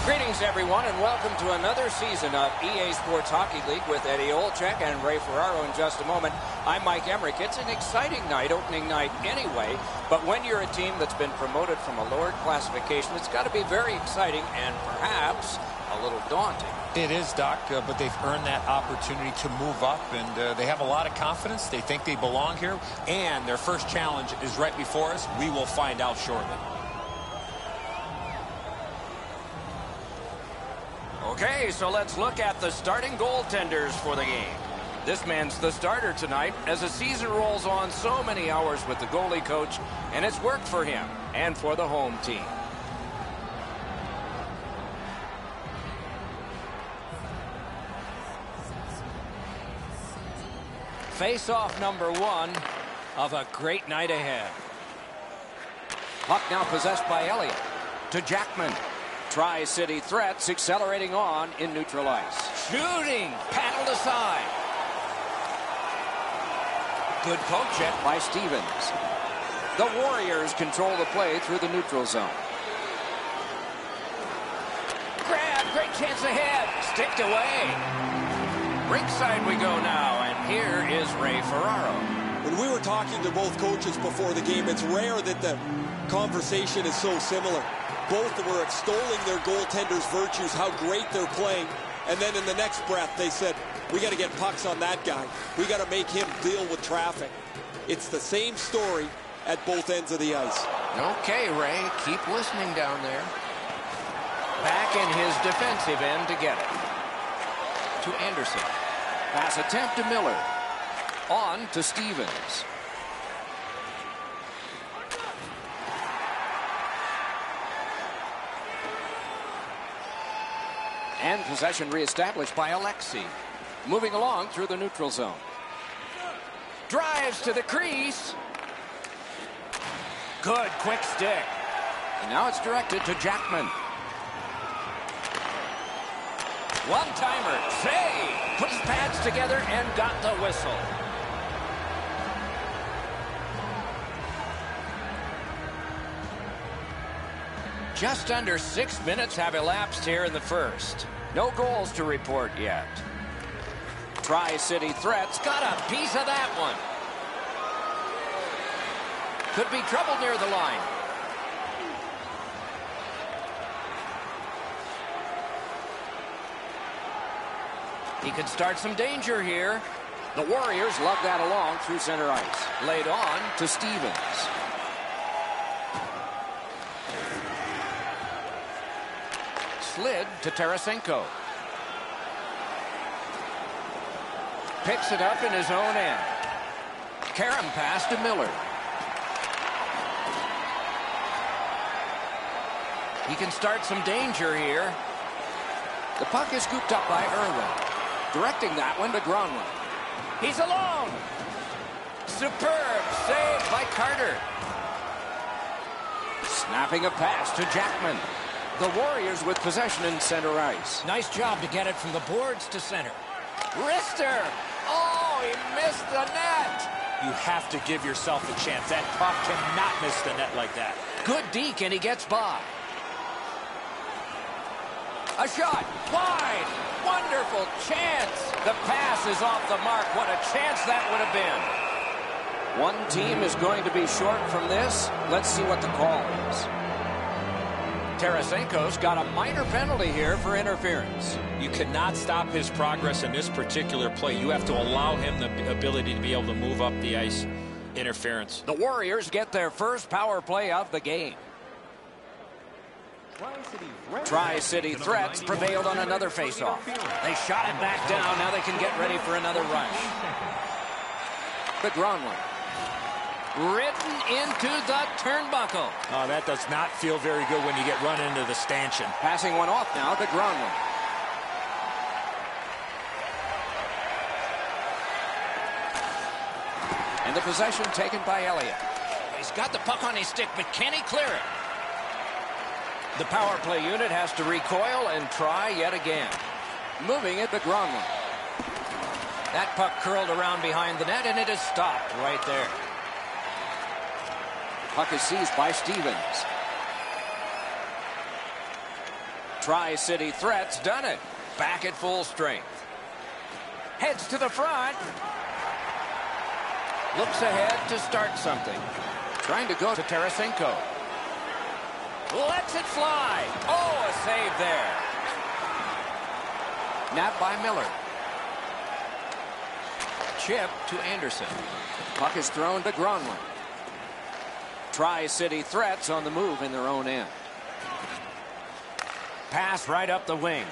Greetings, everyone, and welcome to another season of EA Sports Hockey League with Eddie Olczyk and Ray Ferraro in just a moment. I'm Mike Emmerich. It's an exciting night, opening night anyway, but when you're a team that's been promoted from a lower classification, it's got to be very exciting and perhaps a little daunting. It is, Doc, but they've earned that opportunity to move up, and they have a lot of confidence. They think they belong here, and their first challenge is right before us. We will find out shortly. Okay, so let's look at the starting goaltenders for the game. This man's the starter tonight. As the season rolls on, so many hours with the goalie coach, and it's worked for him and for the home team. Face-off number one of a great night ahead. Puck now possessed by Elliott. To Jackman. Tri-City threats accelerating on in neutral ice. Shooting, paddled aside. Good poke check by Stevens. The Warriors control the play through the neutral zone. Grab, great chance ahead. Sticked away. Ringside we go now, and here is Ray Ferraro. When we were talking to both coaches before the game, it's rare that the conversation is so similar. Both were extolling their goaltenders' virtues, how great they're playing. And then in the next breath, they said, we got to get pucks on that guy. We got to make him deal with traffic. It's the same story at both ends of the ice. Okay, Ray, keep listening down there. Back in his defensive end to get it. To Anderson. Pass attempt to Miller. On to Stevens. And possession reestablished by Alexei. Moving along through the neutral zone. Drives to the crease. Good quick stick. And now it's directed to Jackman. One-timer. Save. Put his pads together and got the whistle. Just under 6 minutes have elapsed here in the first. No goals to report yet. Tri-City threats. Got a piece of that one. Could be trouble near the line. He could start some danger here. The Warriors lug that along through center ice. Laid on to Stevens. Slid to Tarasenko. Picks it up in his own end. Karam pass to Miller. He can start some danger here. The puck is scooped up by Irwin. Directing that one to Gronlund. He's alone. Superb save by Carter. Snapping a pass to Jackman. The Warriors with possession in center ice. Nice job to get it from the boards to center. Wrister. Oh, he missed the net. You have to give yourself a chance. That puck cannot miss the net like that. Good deke, and he gets by. A shot. Wide. Wonderful chance. The pass is off the mark. What a chance that would have been. One team is going to be short from this. Let's see what the call is. Tarasenko's got a minor penalty here for interference. You cannot stop his progress in this particular play. You have to allow him the ability to be able to move up the ice. Interference. The Warriors get their first power play of the game. Tri-City threats prevailed on another faceoff. They shot it back down. Now they can get ready for another rush. The Gronlund. Ridden into the turnbuckle. Oh, that does not feel very good when you get run into the stanchion. Passing one off now to Gronlund. And the possession taken by Elliott. He's got the puck on his stick, but can he clear it? The power play unit has to recoil and try yet again. Moving it to Gronlund. That puck curled around behind the net, and it is stopped right there. Puck is seized by Stevens. Tri-City threats done it. Back at full strength. Heads to the front. Looks ahead to start something. Trying to go to Tarasenko. Lets it fly. Oh, a save there. Napped by Miller. Chip to Anderson. Puck is thrown to Gronlund. Tri-City threats on the move in their own end. Pass right up the wing.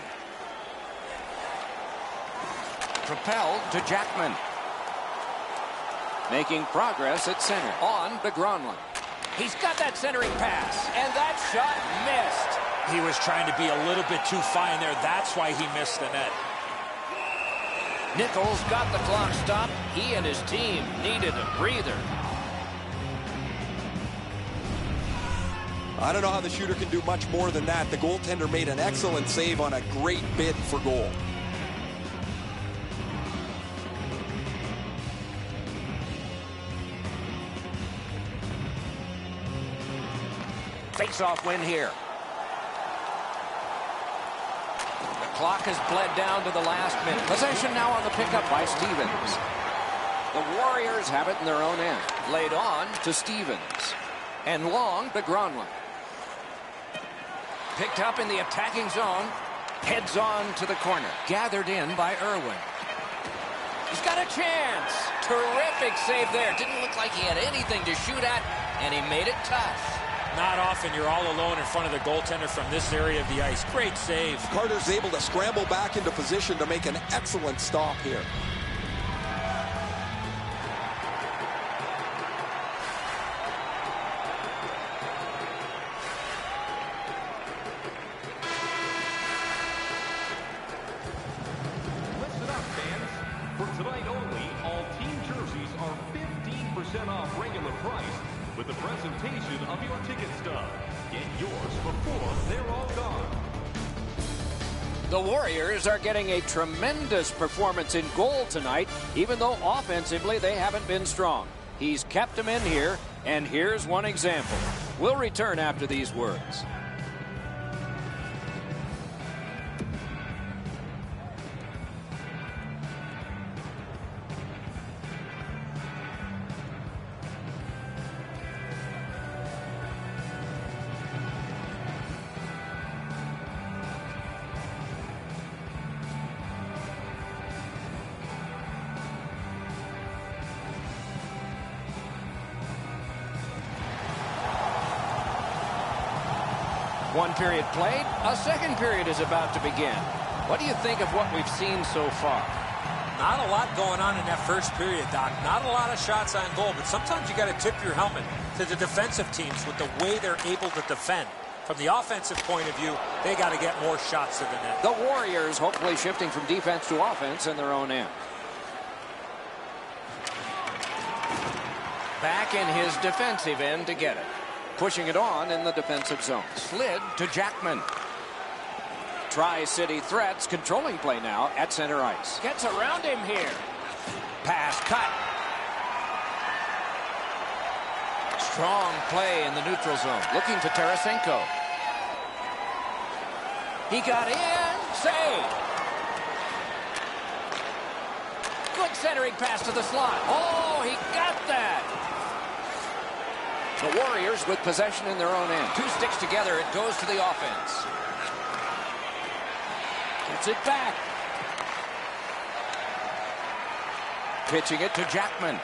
Propelled to Jackman. Making progress at center. On to Gronlund. He's got that centering pass, and that shot missed. He was trying to be a little bit too fine there. That's why he missed the net. Nichols got the clock stopped. He and his team needed a breather. I don't know how the shooter can do much more than that. The goaltender made an excellent save on a great bid for goal. Face-off win here. The clock has bled down to the last minute. Possession now on the pickup by Stevens. The Warriors have it in their own end. Laid on to Stevens. And long to Gronlund. Picked up in the attacking zone. Heads on to the corner. Gathered in by Irwin. He's got a chance. Terrific save there. Didn't look like he had anything to shoot at, and he made it tough. Not often you're all alone in front of the goaltender from this area of the ice. Great save. Carter's able to scramble back into position to make an excellent stop here. Listen up, fans. For tonight only, all team jerseys are 15% off regular price with the presentation of your ticket stub. Get yours before they're all gone. The Warriors are getting a tremendous performance in goal tonight, even though offensively they haven't been strong. He's kept them in here, and here's one example. We'll return after these words. One period played. A second period is about to begin. What do you think of what we've seen so far? Not a lot going on in that first period, Doc. Not a lot of shots on goal, but sometimes you got to tip your helmet to the defensive teams with the way they're able to defend. From the offensive point of view, they got to get more shots to the net. The Warriors hopefully shifting from defense to offense in their own end. Back in his defensive end to get it. Pushing it on in the defensive zone. Slid to Jackman. Tri-City threats controlling play now at center ice. Gets around him here. Pass cut. Strong play in the neutral zone. Looking to Tarasenko. He got in. Save. Good centering pass to the slot. Oh, he got that. The Warriors with possession in their own end. Two sticks together. It goes to the offense. Gets it back. Pitching it to Jackman.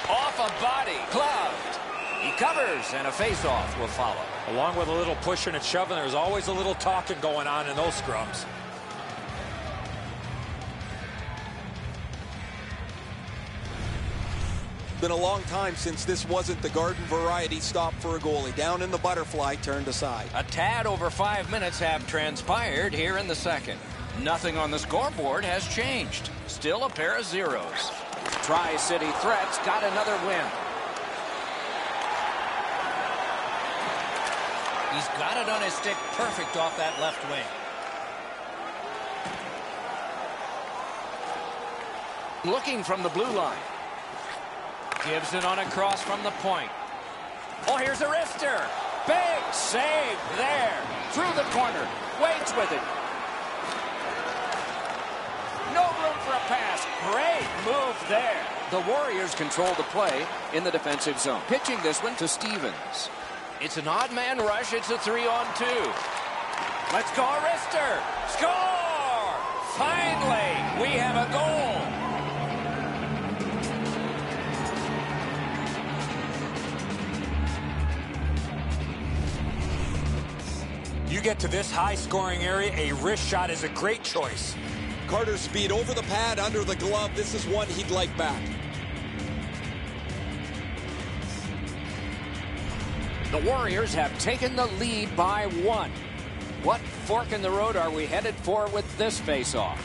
Off a body. Gloved. He covers, and a face-off will follow. Along with a little pushing and shoving, there's always a little talking going on in those scrums. Been a long time since this wasn't the garden variety stop for a goalie. Down in the butterfly, turned aside. A tad over 5 minutes have transpired here in the second. Nothing on the scoreboard has changed. Still a pair of zeros. Tri-City threats got another win. He's got it on his stick perfect off that left wing. Looking from the blue line. Gives it on a cross from the point. Oh, here's a wrister. Big save there. Through the corner. Waits with it. No room for a pass. Great move there. The Warriors control the play in the defensive zone. Pitching this one to Stevens. It's an odd man rush. It's a 3-on-2. Let's go, Arister. Score! Finally, we have a goal. You get to this high-scoring area, a wrist shot is a great choice. Carter's speed over the pad, under the glove. This is one he'd like back. The Warriors have taken the lead by 1. What fork in the road are we headed for with this face-off?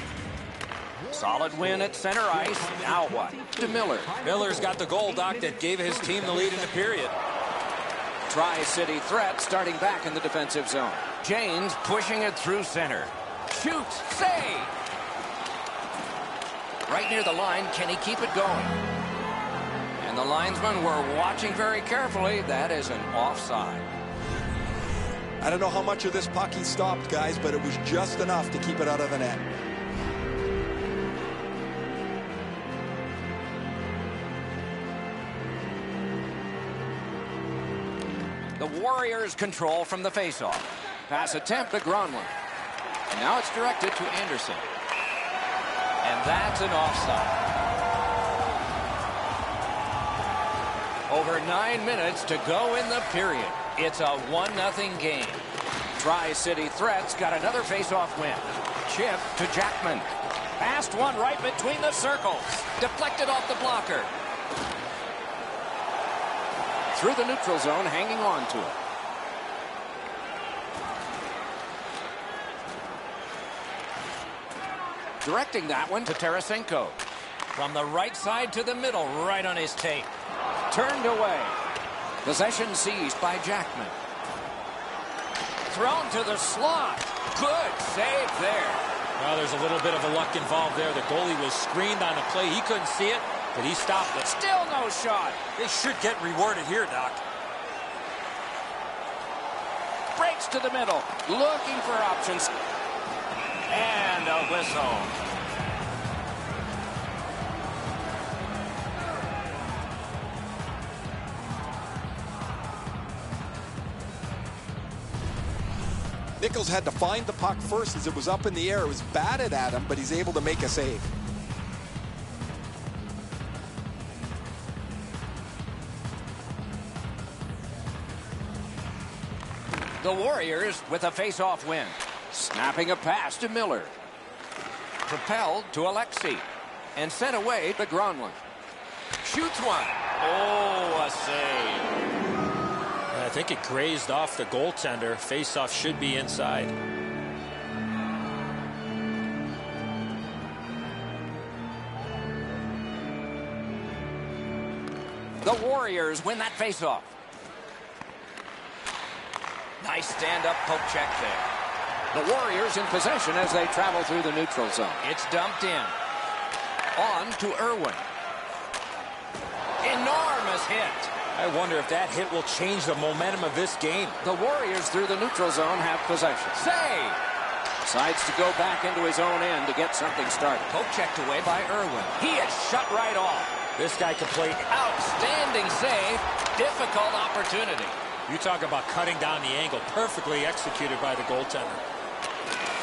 Solid win at center ice. Now what? To Miller. Miller's got the goal, Doc, that gave his team the lead in the period. Tri-City threat starting back in the defensive zone. James pushing it through center. Shoots. Save. Right near the line. Can he keep it going? And the linesmen were watching very carefully. That is an offside. I don't know how much of this puck he stopped, guys, but it was just enough to keep it out of the net. The Warriors control from the faceoff. Pass attempt to Gronlund. And now it's directed to Anderson. And that's an offside. Over 9 minutes to go in the period. It's a 1-0 game. Tri-City Threats got another faceoff win. Chip to Jackman. Passed one right between the circles. Deflected off the blocker. Through the neutral zone, hanging on to it. Directing that one to Tarasenko. From the right side to the middle, right on his tape. Turned away. Possession seized by Jackman. Thrown to the slot. Good save there. Well, there's a little bit of a luck involved there. The goalie was screened on the play. He couldn't see it, but he stopped it. Still no shot. They should get rewarded here, Doc. Breaks to the middle. Looking for options. And a whistle. Nichols had to find the puck first as it was up in the air. It was batted at him, but he's able to make a save. The Warriors with a face-off win. Snapping a pass to Miller. Propelled to Alexei. And sent away to Gronlund. Shoots one. Oh, a save. I think it grazed off the goaltender. Face-off should be inside. The Warriors win that face-off. Nice stand-up poke check there. The Warriors in possession as they travel through the neutral zone. It's dumped in. On to Irwin. Enormous hit. I wonder if that hit will change the momentum of this game. The Warriors through the neutral zone have possession. Save! Decides to go back into his own end to get something started. Poke checked away by Irwin. He is shut right off. This guy can play. Outstanding save. Difficult opportunity. You talk about cutting down the angle. Perfectly executed by the goaltender.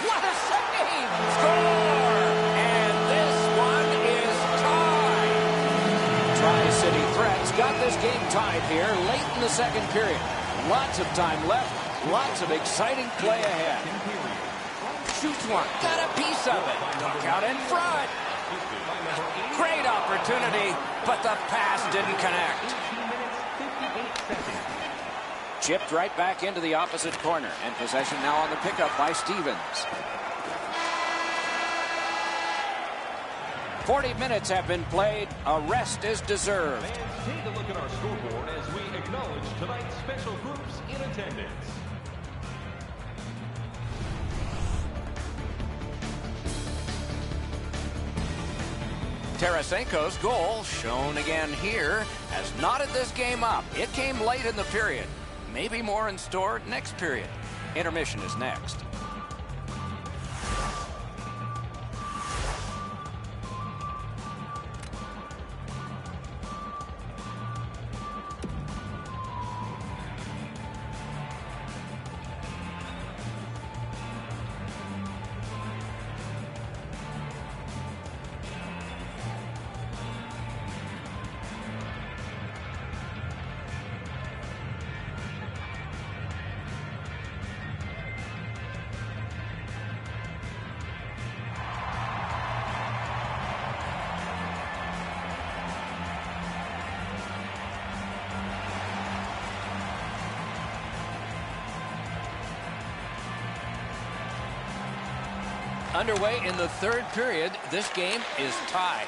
What a save! Score! And this one is tied. Tri-City Threats got this game tied here late in the second period. Lots of time left. Lots of exciting play ahead. Shoots one. Got a piece of it. Puck out in front. Great opportunity, but the pass didn't connect. Chipped right back into the opposite corner, and possession now on the pickup by Stevens. 40 minutes have been played. A rest is deserved. Fans, take a look at our scoreboard as we acknowledge tonight's special groups in attendance. Tarasenko's goal, shown again here, has knotted this game up. It came late in the period. Maybe more in store next period. Intermission is next. Underway in the third period. This game is tied.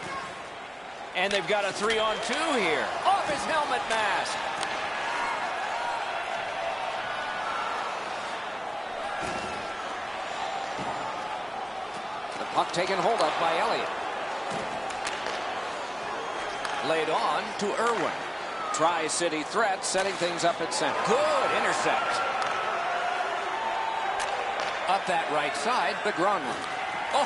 And they've got a 3-on-2 here. Off his helmet mask. The puck taken hold of by Elliott. Laid on to Irwin. Tri-City threat setting things up at center. Good intercept. Up that right side, the Gronlund. Oh,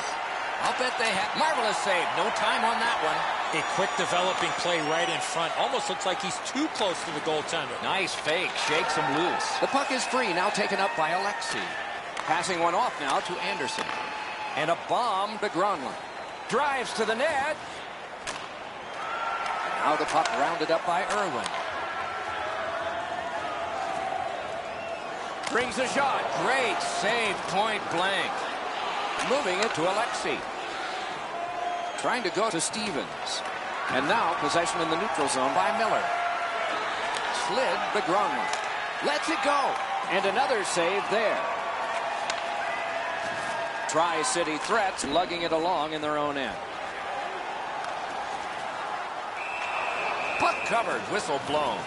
I'll bet they have. Marvelous save. No time on that one. A quick developing play right in front. Almost looks like he's too close to the goaltender. Nice fake. Shakes him loose. The puck is free. Now taken up by Alexei. Passing one off now to Anderson. And a bomb to Gronlund. Drives to the net. Now the puck rounded up by Irwin. Brings a shot. Great save, point blank. Moving it to Alexei. Trying to go to Stevens. And now possession in the neutral zone by Miller. Slid the Gronlund. Lets it go. And another save there. Tri-City threats lugging it along in their own end. Puck covered. Whistle blown.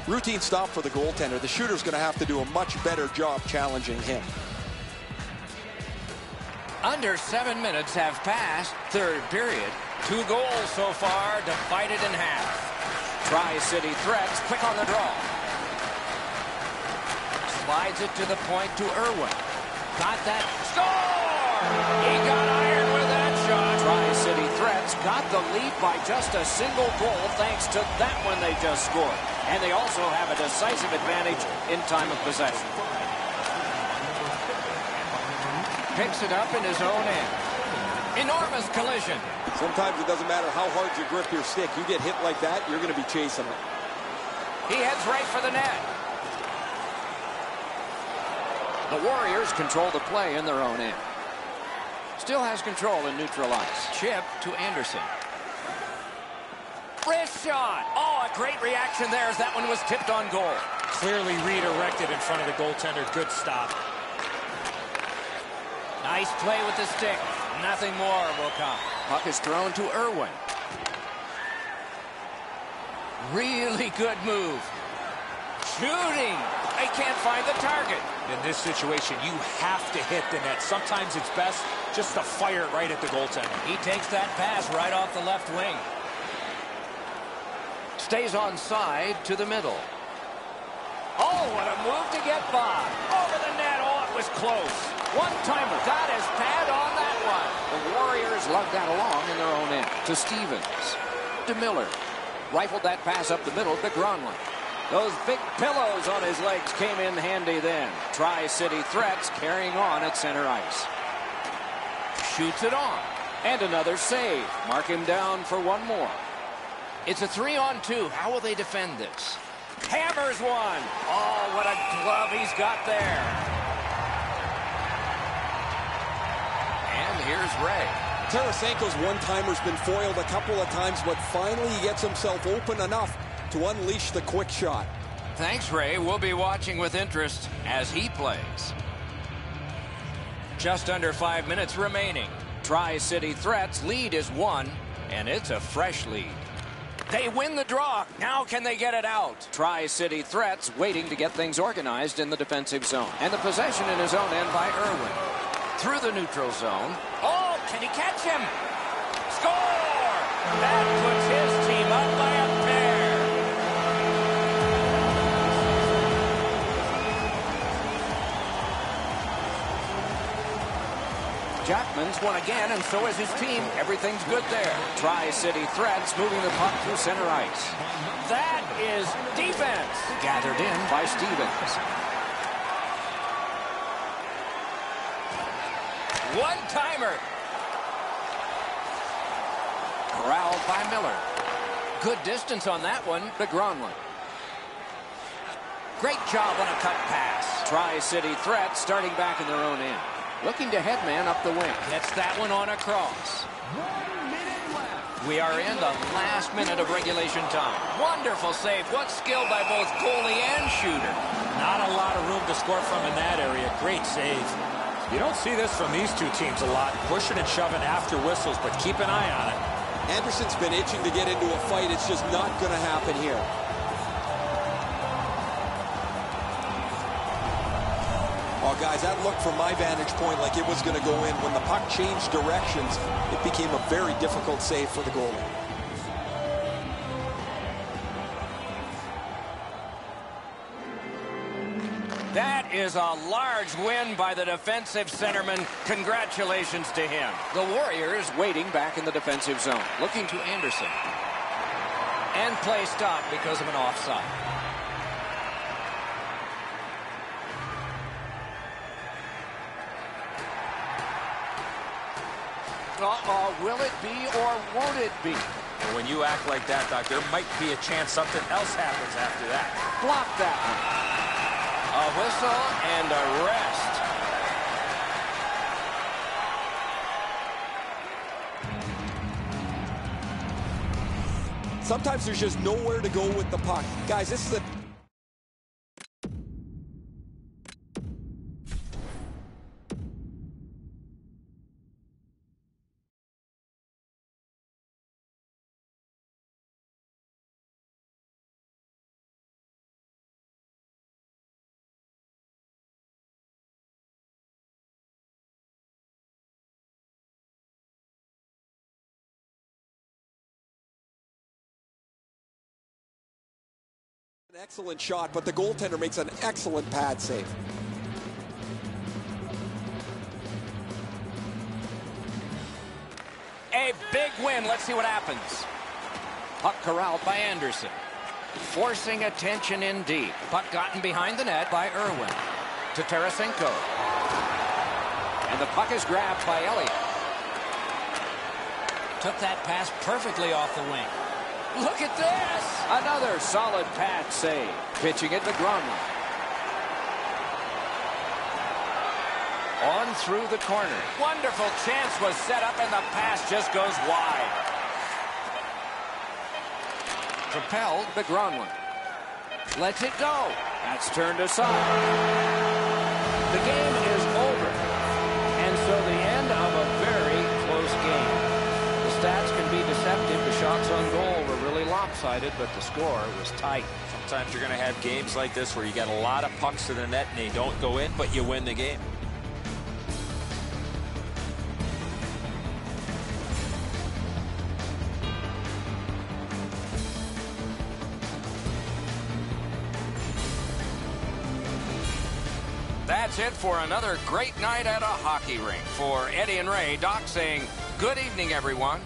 Routine stop for the goaltender. The shooter's going to have to do a much better job challenging him. Under 7 minutes have passed. Third period. 2 goals so far, divided in half. Tri-City threats, quick on the draw. Slides it to the point to Irwin. Got that. Score! He got iron with that shot. Tri-City threats got the lead by just a single goal thanks to that one they just scored. And they also have a decisive advantage in time of possession. Picks it up in his own end. Enormous collision. Sometimes it doesn't matter how hard you grip your stick. You get hit like that, you're going to be chasing it. He heads right for the net. The Warriors control the play in their own end. Still has control in neutral ice. Chip to Anderson. Wrist shot. Oh, a great reaction there as that one was tipped on goal. Clearly redirected in front of the goaltender. Good stop. Nice play with the stick. Nothing more will come. Puck is thrown to Irwin. Really good move. Shooting. They can't find the target. In this situation, you have to hit the net. Sometimes it's best just to fire it right at the goaltender. He takes that pass right off the left wing. Stays on side to the middle. Oh, what a move to get by. Over the net. Oh, it was close. One-timer. Got his pad on that one. The Warriors lug that along in their own end. To Stevens. To Miller. Rifled that pass up the middle to Gronlund. Those big pillows on his legs came in handy then. Tri-City threats carrying on at center ice. Shoots it on. And another save. Mark him down for one more. It's a 3-on-2. How will they defend this? Hammers one. Oh, what a glove he's got there. And here's Ray. Tarasenko's one-timer's been foiled a couple of times, but finally he gets himself open enough to unleash the quick shot. Thanks, Ray. We'll be watching with interest as he plays. Just under 5 minutes remaining. Tri-City threats lead is 1, and it's a fresh lead. They win the draw. Now can they get it out? Tri-City threats waiting to get things organized in the defensive zone. And the possession in his own end by Irwin. Through the neutral zone. Oh, can he catch him? Score! That puts his team up by a pair. Jackman's won again, and so is his team. Everything's good there. Tri-City threats, moving the puck through center ice. That is defense. Gathered in by Stevens. One-timer. Corralled by Miller. Good distance on that one to Gronlund. Great job on a cut pass. Tri-City threat starting back in their own end. Looking to headman up the wing. Gets that one on across. 1 minute left. We are in the last minute of regulation time. Wonderful save. What skill by both goalie and shooter. Not a lot of room to score from in that area. Great save. You don't see this from these two teams a lot. Pushing and shoving after whistles, but keep an eye on it. Anderson's been itching to get into a fight. It's just not going to happen here. Oh, guys, that looked from my vantage point like it was going to go in. When the puck changed directions, it became a very difficult save for the goalie. That is a large win by the defensive centerman. Congratulations to him. The Warriors waiting back in the defensive zone. Looking to Anderson. And play stopped because of an offside. Will it be or won't it be? Well, when you act like that, Doc, there might be a chance something else happens after that. Block that Sometimes one. A rest. Sometimes there's just nowhere to go with the puck. Guys, this is the... An excellent shot, but the goaltender makes an excellent pad save. A big win. Let's see what happens. Puck corralled by Anderson. Forcing attention in deep. Puck gotten behind the net by Irwin. To Tarasenko. And the puck is grabbed by Elliott. Took that pass perfectly off the wing. Look at this! Another solid pad save. Pitching it to Gronlund. On through the corner. Wonderful chance was set up and the pass just goes wide. Propelled to Gronlund. Lets it go. That's turned aside. The game is over. And so the end of a very close game. The stats can be deceptive. The shots on goal were really lopsided, but the score was tight. Sometimes you're going to have games like this where you got a lot of pucks to the net and they don't go in, but you win the game. That's it for another great night at a hockey rink. For Eddie and Ray, Doc saying good evening, everyone.